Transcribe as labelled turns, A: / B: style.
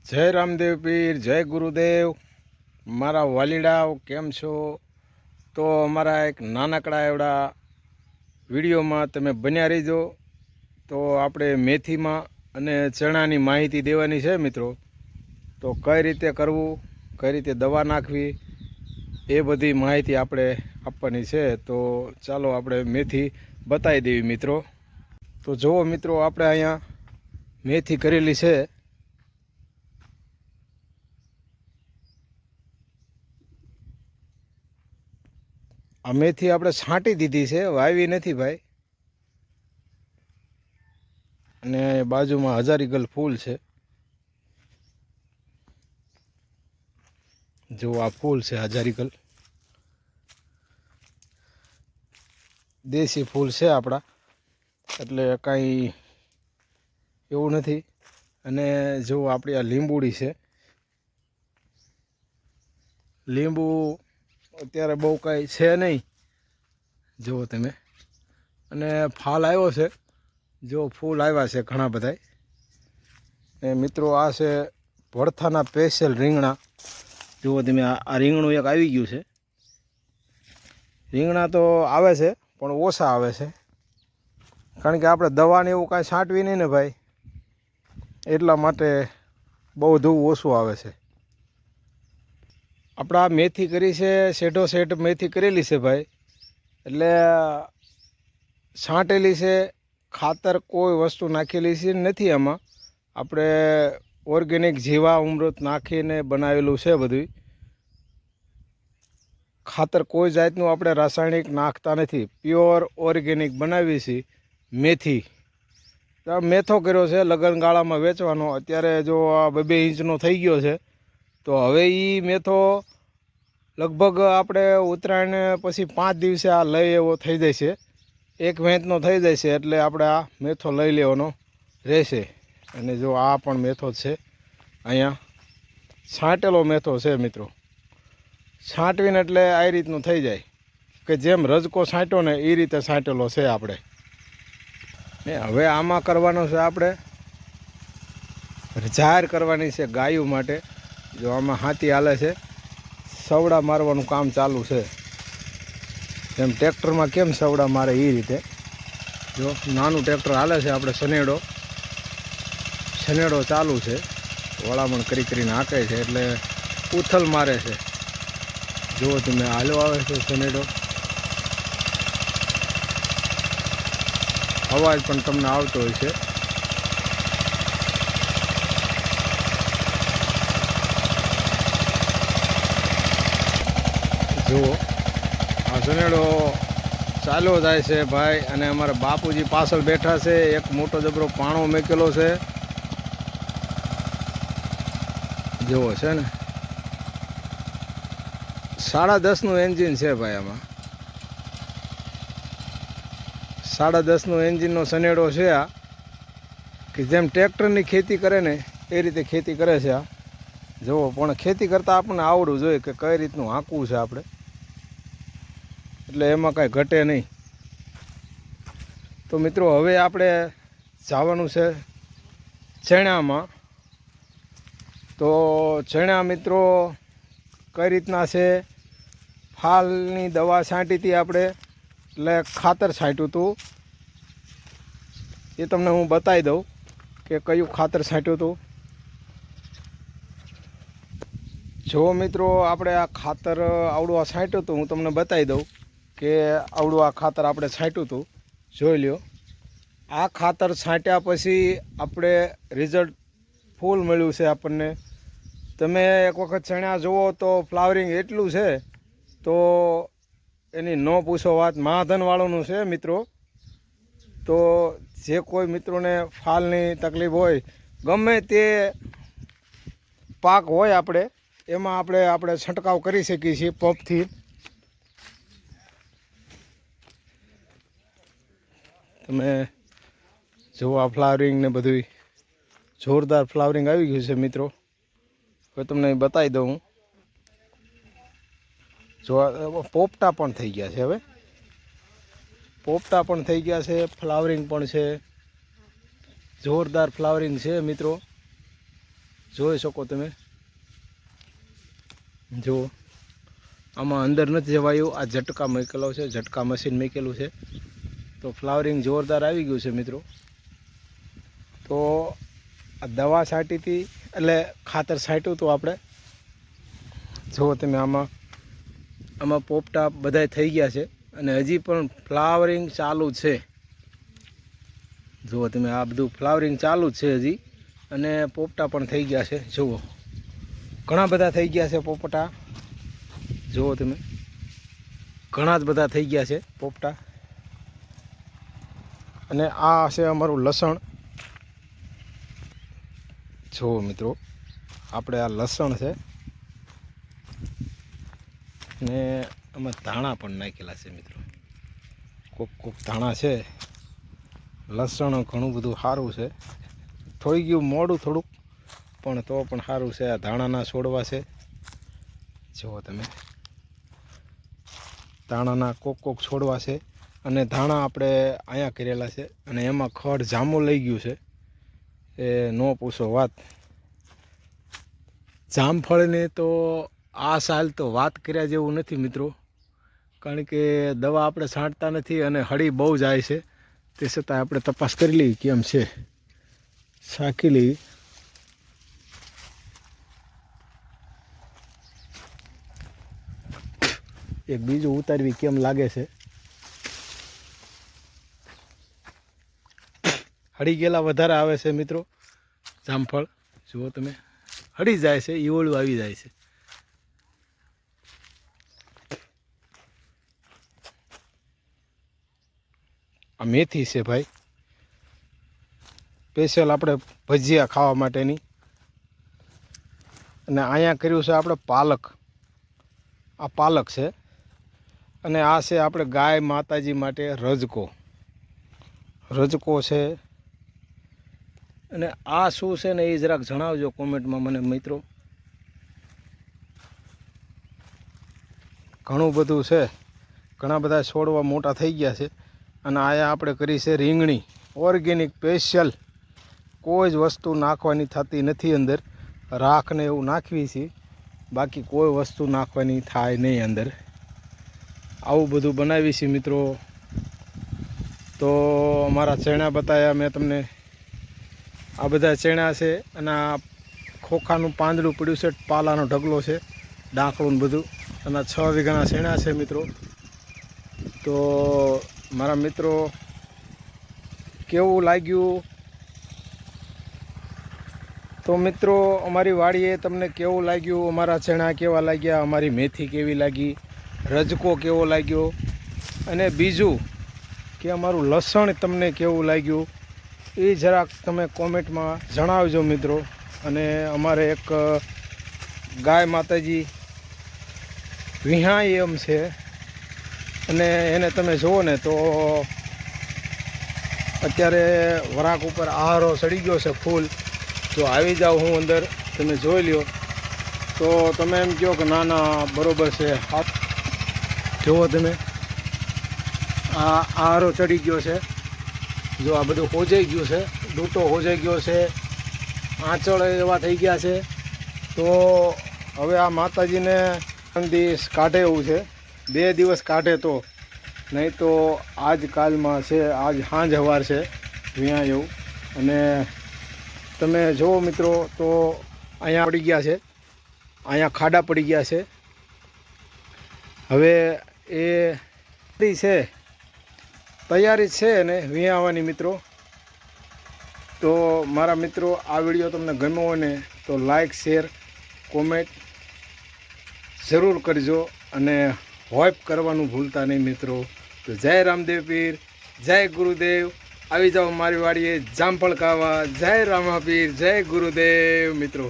A: जय रामदेव पीर, जय गुरुदेव। मारा वालीडाओ केम छो? तो अमारा एक नानकड़ा एवड़ा विडियो में तमे बन्या रहीजो। तो आपणे मेथी में अने चणानी माहिती देवानी छे मित्रों। तो कई रीते करवू, कई रीते दवा नाखवी, ए बधी माहिती आपणे आपवानी छे। तो चालो आपणे मेथी बताई देवी मित्रों। तो जो मित्रों आपणे अहींया मेथी करेली छे। आ मेथी આપણે છાંટી દીધી છે, વાવી નથી ભાઈ। અને બાજુમાં હજારીગલ ફૂલ છે, જો આ ફૂલ છે હજારીગલ, દેશી ફૂલ છે આપણા, એટલે કાંઈ એવું નથી। અને જો આપણી આ લીંબુડી છે, લીંબુ અત્યારે બહુ કાંઈ છે નહીં, જુઓ તમે। અને ફાલ આવ્યો છે, જો ફૂલ આવ્યા છે ઘણા બધાય। ને મિત્રો આ છે ભડથાના સ્પેશિયલ રીંગણા। જુઓ તમે, આ રીંગણું એક આવી ગયું છે। રીંગણા તો આવે છે પણ ઓછા આવે છે, કારણ કે આપણે દવાને એવું કાંઈ છાંટવી નહીં ને ભાઈ, એટલા માટે બહુ ધૂવું ઓછું આવે છે। આપણે આ મેથી કરી છે, શેઢો શેઢ મેથી કરેલી છે ભાઈ, એટલે છાંટેલી છે। ખાતર કોઈ વસ્તુ નાખેલી છે નથી આમાં, આપણે ઓર્ગેનિક જીવા અમૃત નાખીને બનાવેલું છે બધું। ખાતર કોઈ જાતનું આપણે રાસાયણિક નાખતા નથી, પ્યોર ઓર્ગેનિક બનાવી છે મેથી। મેથો કર્યો છે લગનગાળામાં વેચવાનો। અત્યારે જો આ 2 ઇંચનો થઈ ગયો છે, તો હવે એ મેથો લગભગ આપણે ઉત્તરાયણ પછી 5 દિવસે આ લઈ એવો થઈ જશે, 1 મહિનાનો થઈ જશે, એટલે આપણે આ મેથો લઈ લેવાનો રહેશે। અને જો આ પણ મેથો છે, અહીંયા છાંટેલો મેથો છે મિત્રો। છાંટવીને એટલે આ રીતનું થઈ જાય કે જેમ રજકો છાંટ્યો ને એ રીતે છાંટેલો છે આપણે। ને હવે આમાં કરવાનો છે આપણે જાહેર કરવાની છે ગાયો માટે। જો આમાં હાથી હાલે છે, સવડા મારવાનું કામ ચાલુ છે, જેમ ટ્રેક્ટરમાં કેમ સવડા મારે એ રીતે। જો નાનું ટ્રેક્ટર હાલે છે, આપણે શનેડો ચાલુ છે, વળામણ કરીને હાંકે છે, એટલે ઉથલ મારે છે। જુઓ તમે, હાલો આવે છે શનેડો, અવાજ પણ તમને આવતો હોય છે। જુઓ આ શનેડો ચાલ્યો જાય છે ભાઈ। અને અમારા બાપુજી પાછળ બેઠા છે, એક મોટો જબરો પાણો મેકેલો છે, જુઓ છે ને 10.5નું એન્જિન છે ભાઈ આમાં। 10.5નું એન્જિનનો શનેડો છે આ, કે જેમ ટ્રેક્ટરની ખેતી કરે ને એ રીતે ખેતી કરે છે આ। જુઓ, પણ ખેતી કરતાં આપણને આવડવું જોઈએ કે કઈ રીતનું હાંકવું છે આપણે, એટલે એમાં કાંઈ ઘટે નહીં। તો મિત્રો હવે આપણે જવાનું છે ચણામાં। તો ચણા મિત્રો કઈ રીતના છે, ફાલની દવા છાંટી હતી આપણે, એટલે ખાતર છાંટ્યું હતું, એ તમને હું બતાવી દઉં કે કયું ખાતર છાંટ્યું હતું। જો મિત્રો આપણે આ ખાતર આવડું આ છાંટ્યું હતું, હું તમને બતાવી દઉં કે આવડું આ ખાતર આપણે છાંટ્યું હતું, જોઈ લ્યો। આ ખાતર છાંટ્યા પછી આપણે રિઝલ્ટ ફૂલ મળ્યું છે આપણને। તમે એક વખત ચણા જુઓ તો ફ્લાવરિંગ એટલું છે, તો એની ન પૂછો વાત। મહાધનવાળું છે મિત્રો। તો જે કોઈ મિત્રોને ફાલની તકલીફ હોય, ગમે તે પાક હોય આપણે, એમાં આપણે છંટકાવ કરી શકીએ છીએ પંપથી। તમે જુઓ આ ફ્લાવરિંગ ને બધું જોરદાર ફ્લાવરિંગ આવી ગયું છે મિત્રો। હવે તમને બતાવી દઉં હું, જો પોપટા પણ થઈ ગયા છે, હવે પોપટા પણ થઈ ગયા છે, ફ્લાવરિંગ પણ છે, જોરદાર ફ્લાવરિંગ છે મિત્રો। જોઈ શકો તમે, જુઓ આમાં અંદર નથી જવાયું, આ ઝટકા મૂકેલો છે, ઝટકા મશીન મૂકેલું છે. તો ફ્લાવરિંગ જોરદાર આવી ગયું છે મિત્રો. તો આ દવા છાંટી હતી એટલે ખાતર છાંટ્યું હતું આપણે. જુઓ તમે આમાં પોપટા બધાય થઈ ગયા છે અને હજી પણ ફ્લાવરિંગ ચાલુ છે. જુઓ તમે આ બધું ફ્લાવરિંગ ચાલુ જ છે હજી, અને પોપટા પણ થઈ ગયા છે. જુઓ ઘણા બધા થઈ ગયા છે પોપટા. જુઓ તમે ઘણા જ બધા થઈ ગયા છે પોપટા. અને આ છે અમારું લસણ. જુઓ મિત્રો આપણે આ લસણ છે ને આમાં ધાણા પણ નાખેલા છે મિત્રો. કોક ધાણા છે. લસણ ઘણું બધું સારું છે. થઈ ગયું મોડું થોડુંક, પણ તો પણ સારું છે. આ ધાણાના છોડવા છે. જુઓ તમે ધાણાના કોક છોડવા છે. અને ધાણા આપણે અહીંયા કરેલા છે અને એમાં ખડ જામું લઈ ગયું છે. એ ન પૂછો વાત. જામફળની તો આ સાલ તો વાત કર્યા જેવું નથી મિત્રો, કારણ કે દવા આપણે છાંટતા નથી અને હળી બહુ જાય છે. તે છતાં આપણે તપાસ કરી લઈએ કેમ છે, સાકી લઈએ. એક બીજું ઉતારવી કેમ લાગે છે. હળી ગયેલા વધારે આવે છે મિત્રો જામફળ. જુઓ તમે હળી જાય છે, ઈવળું આવી જાય છે. આ મેથી છે ભાઈ, સ્પેશિયલ આપણે ભજીયા ખાવા માટેની. અને અહીંયા કર્યું છે આપણે પાલક. આ પાલક છે. અને આ છે આપણે ગાય માતાજી માટે રજકો છે. અને આ શું છે ને એ જરાક જણાવજો કોમેન્ટમાં મને મિત્રો. ઘણું બધું છે, ઘણા બધા છોડવા મોટા થઈ ગયા છે. અને આયા આપણે કરી છે રીંગણી ઓર્ગેનિક સ્પેશિયલ. કોઈ જ વસ્તુ નાખવાની થતી નથી અંદર. રાખને એવું નાખવી છે, બાકી કોઈ વસ્તુ નાખવાની થાય નહીં અંદર. આવું બધું બનાવી છે મિત્રો. તો અમારા ચણા બતાવ્યા મેં તમને. આ બધા ચણા છે અને આ ખોખાનું પાંદડું પડ્યું છે, પાલાનો ઢગલો છે, ડાંકણું બધું. અને 6 વીઘાના ચણા છે મિત્રો. તો મારા મિત્રો કેવું લાગ્યું? તો મિત્રો અમારી વાડીએ તમને કેવું લાગ્યું? અમારા ચણા કેવા લાગ્યા? અમારી મેથી કેવી લાગી? રજકો કેવો લાગ્યો? અને બીજું કે અમારું લસણ તમને કેવું લાગ્યું એ જરાક તમે કોમેન્ટમાં જણાવજો મિત્રો. અને અમારે એક ગાય માતાજી વિહાય એમ છે, અને એને તમે જુઓ ને તો અત્યારે વરાક ઉપર આહારો ચડી ગયો છે ફૂલ. જો આવી જાઓ હું અંદર, તમે જોઈ લ્યો તો તમે એમ કહો કે ના ના બરાબર છે. હાથ જુઓ તમે, આ આહારો ચડી ગયો છે. જો આ બધું હોજાઈ ગયું છે, ડૂટો હોજાઈ ગયો છે, આંચળ એવા થઈ ગયા છે. તો હવે આ માતાજીને 3 દિવસ કાઢે એવું છે, 2 દિવસ કાઢે તો, નહીં તો આજકાલમાં છે, આજ સાંજ સવાર છે ત્યાં એવું. અને તમે જુઓ મિત્રો તો અહીંયા પડી ગયા છે, અહીંયા ખાડા પડી ગયા છે. હવે એ છે તૈયારી છે ને વિયાવાની મિત્રો. તો મારા મિત્રો આ વિડીયો તમને ગમ્યો હોય ને તો લાઈક, શેર, કોમેન્ટ જરૂર કરજો અને હોઈપ કરવાનું ભૂલતા નહીં મિત્રો. તો જય રામદેવ પીર, જય ગુરુદેવ. આવી જાઓ મારી વાડીએ જામફળ ખાવા. જય રામા પીર, જય ગુરુદેવ મિત્રો.